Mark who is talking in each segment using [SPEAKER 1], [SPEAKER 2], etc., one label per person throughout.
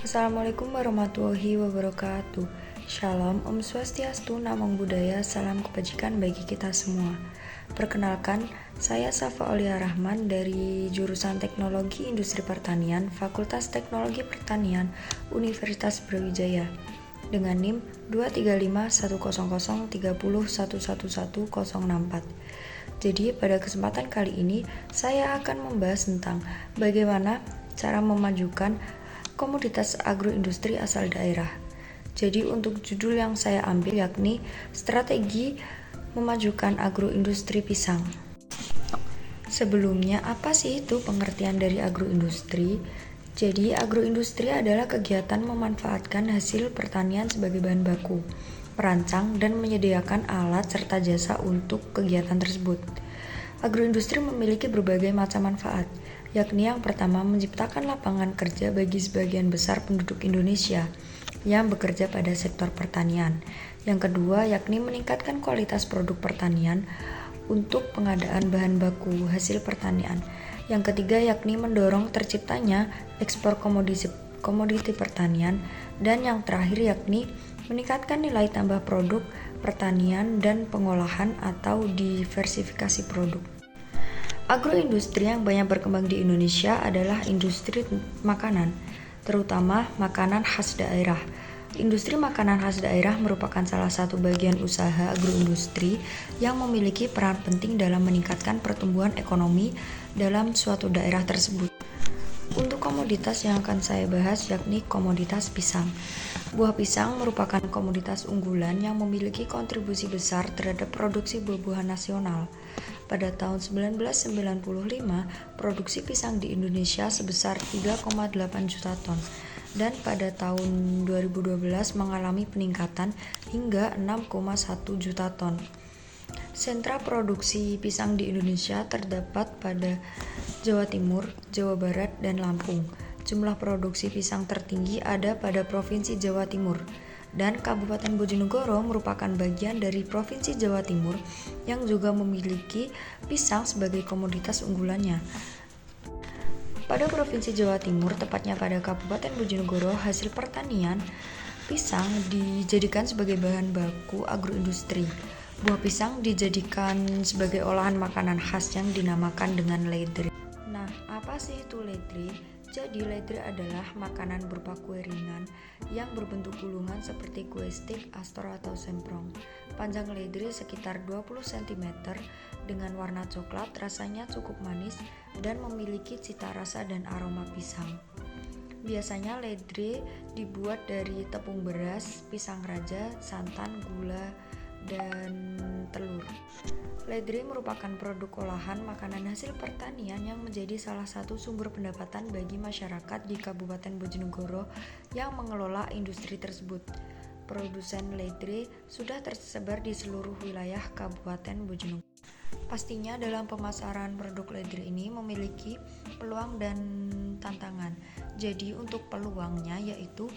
[SPEAKER 1] Assalamualaikum warahmatullahi wabarakatuh. Shalom, Om Swastiastu, Namo Buddhaya, salam kebajikan bagi kita semua. Perkenalkan, saya Safa Aulia Rahman dari jurusan Teknologi Industri Pertanian, Fakultas Teknologi Pertanian, Universitas Brawijaya dengan NIM 235100301111064. Jadi pada kesempatan kali ini saya akan membahas tentang bagaimana cara memajukan komoditas agroindustri asal daerah. Jadi untuk judul yang saya ambil yakni strategi memajukan agroindustri pisang. Sebelumnya, apa sih itu pengertian dari agroindustri? Jadi agroindustri adalah kegiatan memanfaatkan hasil pertanian sebagai bahan baku, merancang dan menyediakan alat serta jasa untuk kegiatan tersebut. Agroindustri memiliki berbagai macam manfaat, yakni yang pertama menciptakan lapangan kerja bagi sebagian besar penduduk Indonesia yang bekerja pada sektor pertanian. Yang kedua yakni meningkatkan kualitas produk pertanian untuk pengadaan bahan baku hasil pertanian. Yang ketiga yakni mendorong terciptanya ekspor komoditi pertanian. Dan yang terakhir yakni meningkatkan nilai tambah produk pertanian dan pengolahan atau diversifikasi produk. Agroindustri yang banyak berkembang di Indonesia adalah industri makanan, terutama makanan khas daerah. Industri makanan khas daerah merupakan salah satu bagian usaha agroindustri yang memiliki peran penting dalam meningkatkan pertumbuhan ekonomi dalam suatu daerah tersebut. Untuk komoditas yang akan saya bahas yakni komoditas pisang. Buah pisang merupakan komoditas unggulan yang memiliki kontribusi besar terhadap produksi buah-buahan nasional. Pada tahun 1995, produksi pisang di Indonesia sebesar 3,8 juta ton dan pada tahun 2012 mengalami peningkatan hingga 6,1 juta ton. Sentra produksi pisang di Indonesia terdapat pada Jawa Timur, Jawa Barat, dan Lampung. Jumlah produksi pisang tertinggi ada pada Provinsi Jawa Timur, dan Kabupaten Bojonegoro merupakan bagian dari Provinsi Jawa Timur yang juga memiliki pisang sebagai komoditas unggulannya. Pada Provinsi Jawa Timur, tepatnya pada Kabupaten Bojonegoro, hasil pertanian pisang dijadikan sebagai bahan baku agroindustri. Buah pisang dijadikan sebagai olahan makanan khas yang dinamakan dengan ledre. Nah, apa sih itu ledre? Jadi ledre adalah makanan berupa kue ringan yang berbentuk gulungan seperti kue stik, astor atau semprong. Panjang ledre sekitar 20 cm dengan warna coklat, rasanya cukup manis dan memiliki cita rasa dan aroma pisang. Biasanya ledre dibuat dari tepung beras, pisang raja, santan, gula, dan telur. Ledre merupakan produk olahan makanan hasil pertanian yang menjadi salah satu sumber pendapatan bagi masyarakat di Kabupaten Bojonegoro yang mengelola industri tersebut. Produsen ledre sudah tersebar di seluruh wilayah Kabupaten Bojonegoro. Pastinya dalam pemasaran produk ledre ini memiliki peluang dan tantangan. Jadi untuk peluangnya yaitu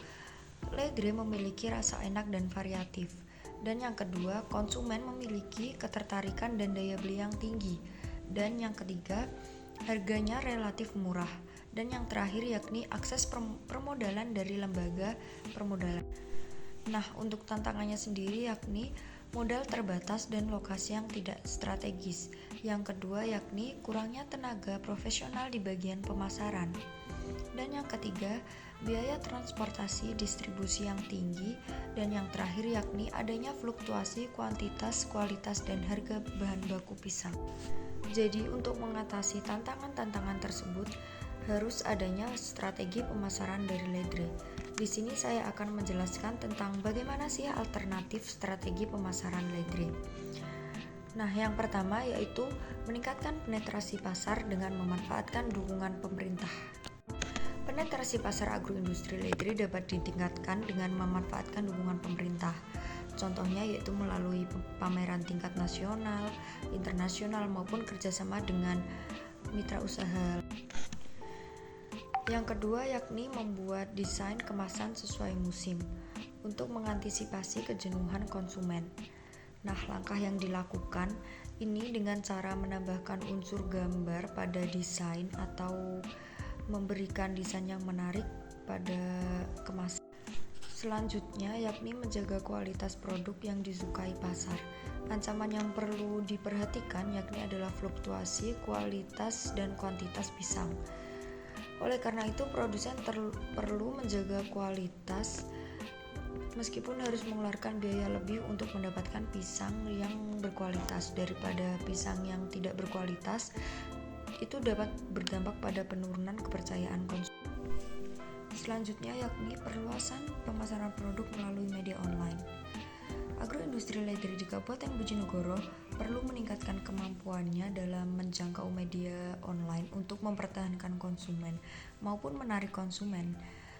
[SPEAKER 1] ledre memiliki rasa enak dan variatif. Dan yang kedua, konsumen memiliki ketertarikan dan daya beli yang tinggi. Dan yang ketiga, harganya relatif murah. Dan yang terakhir yakni akses permodalan dari lembaga permodalan. Nah, untuk tantangannya sendiri yakni modal terbatas dan lokasi yang tidak strategis. Yang kedua yakni kurangnya tenaga profesional di bagian pemasaran. Dan yang ketiga, biaya transportasi distribusi yang tinggi. Dan yang terakhir yakni adanya fluktuasi kuantitas, kualitas, dan harga bahan baku pisang. Jadi untuk mengatasi tantangan-tantangan tersebut harus adanya strategi pemasaran dari ledre. Di sini saya akan menjelaskan tentang bagaimana sih alternatif strategi pemasaran ledre. Nah, yang pertama yaitu meningkatkan penetrasi pasar dengan memanfaatkan dukungan pemerintah. Penetrasi pasar agroindustri ledre dapat ditingkatkan dengan memanfaatkan dukungan pemerintah. Contohnya yaitu melalui pameran tingkat nasional, internasional maupun kerjasama dengan mitra usaha. Yang kedua yakni membuat desain kemasan sesuai musim untuk mengantisipasi kejenuhan konsumen. Nah, langkah yang dilakukan ini dengan cara menambahkan unsur gambar pada desain atau memberikan desain yang menarik pada kemasan. Selanjutnya yakni menjaga kualitas produk yang disukai pasar. Ancaman yang perlu diperhatikan yakni adalah fluktuasi kualitas dan kuantitas pisang. Oleh karena itu, produsen perlu menjaga kualitas meskipun harus mengeluarkan biaya lebih untuk mendapatkan pisang yang berkualitas daripada pisang yang tidak berkualitas. Itu dapat berdampak pada penurunan kepercayaan konsumen. Selanjutnya yakni perluasan pemasaran produk melalui media online. Agroindustri ledri di Kabupaten Bojonegoro perlu meningkatkan kemampuannya dalam menjangkau media online untuk mempertahankan konsumen maupun menarik konsumen.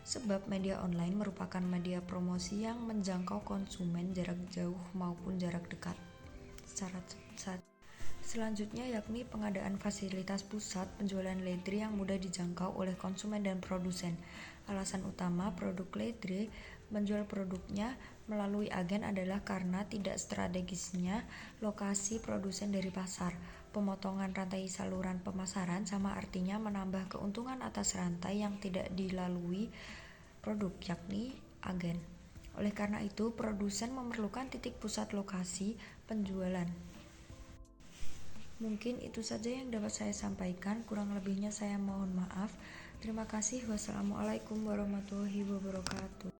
[SPEAKER 1] Sebab media online merupakan media promosi yang menjangkau konsumen jarak jauh maupun jarak dekat. Selanjutnya yakni pengadaan fasilitas pusat penjualan ledre yang mudah dijangkau oleh konsumen dan produsen. Alasan utama produk ledre menjual produknya melalui agen adalah karena tidak strategisnya lokasi produsen dari pasar. Pemotongan rantai saluran pemasaran sama artinya menambah keuntungan atas rantai yang tidak dilalui produk, yakni agen. Oleh karena itu, produsen memerlukan titik pusat lokasi penjualan. Mungkin itu saja yang dapat saya sampaikan, kurang lebihnya saya mohon maaf. Terima kasih. Wassalamualaikum warahmatullahi wabarakatuh.